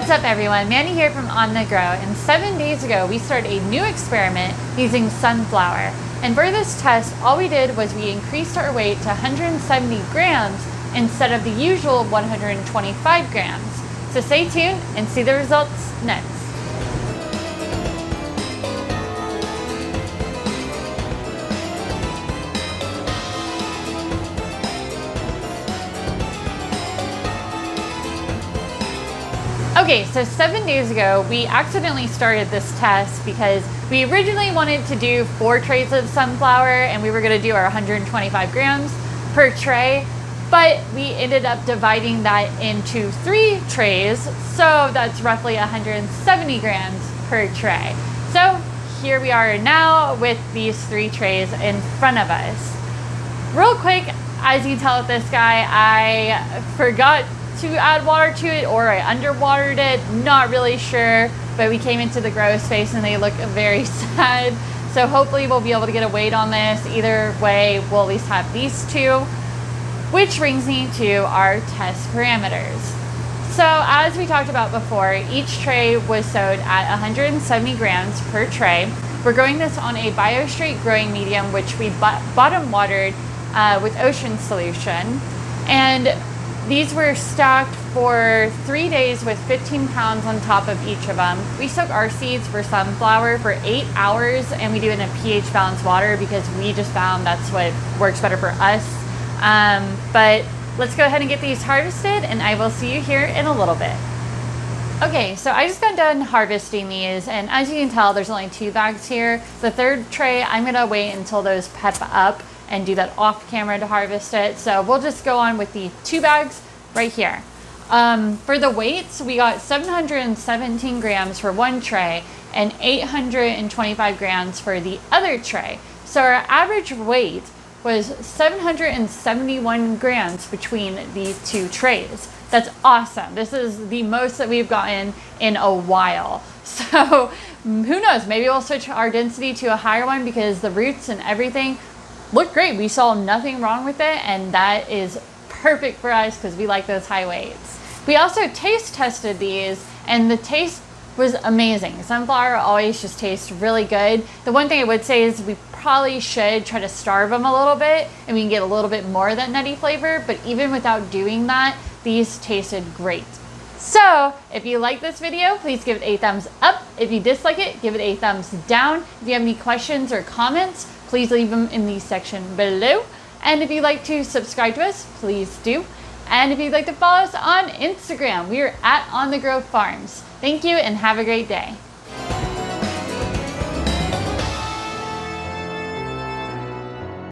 What's up everyone, Mandy here from On The Grow, and 7 days ago we started a new experiment using sunflower. And for this test, all we did was we increased our weight to 170 grams instead of the usual 125 grams. So stay tuned and see the results next. Okay, so 7 days ago, we accidentally started this test because we originally wanted to do 4 trays of sunflower and we were gonna do our 125 grams per tray, but we ended up dividing that into 3 trays, so that's roughly 170 grams per tray. So here we are now with these 3 trays in front of us. Real quick, as you tell with this guy, I forgot to add water to it, or I underwatered it, not really sure, but we came into the grow space and they look very sad. So hopefully we'll be able to get a weight on this. Either way, we'll at least have these 2, which brings me to our test parameters. So as we talked about before, each tray was sowed at 170 grams per tray. We're growing this on a Biostrate growing medium, which we bottom watered with ocean solution. And these were stacked for 3 days with 15 pounds on top of each of them. We soak our seeds for sunflower for 8 hours and we do it in a pH balanced water because we just found that's what works better for us. But let's go ahead and get these harvested and I will see you here in a little bit. Okay, so I just got done harvesting these, and as you can tell, there's only 2 bags here. The 3rd tray, I'm gonna wait until those pep up and do that off camera to harvest it. So we'll just go on with the 2 bags right here. For the weights, we got 717 grams for 1 tray and 825 grams for the other tray. So our average weight was 771 grams between these 2 trays. That's awesome. This is the most that we've gotten in a while. So who knows, maybe we'll switch our density to a higher one because the roots and everything look great. We saw nothing wrong with it, and that is perfect for us because we like those high weights. We also taste tested these and the taste was amazing. Sunflower always just tastes really good. The one thing I would say is we probably should try to starve them a little bit and we can get a little bit more of that nutty flavor, but even without doing that, these tasted great. So if you like this video, please give it a thumbs up. If you dislike it, give it a thumbs down. If you have any questions or comments, please leave them in the section below. And if you'd like to subscribe to us, please do. And if you'd like to follow us on Instagram, we are at On The Grow Farms. Thank you and have a great day.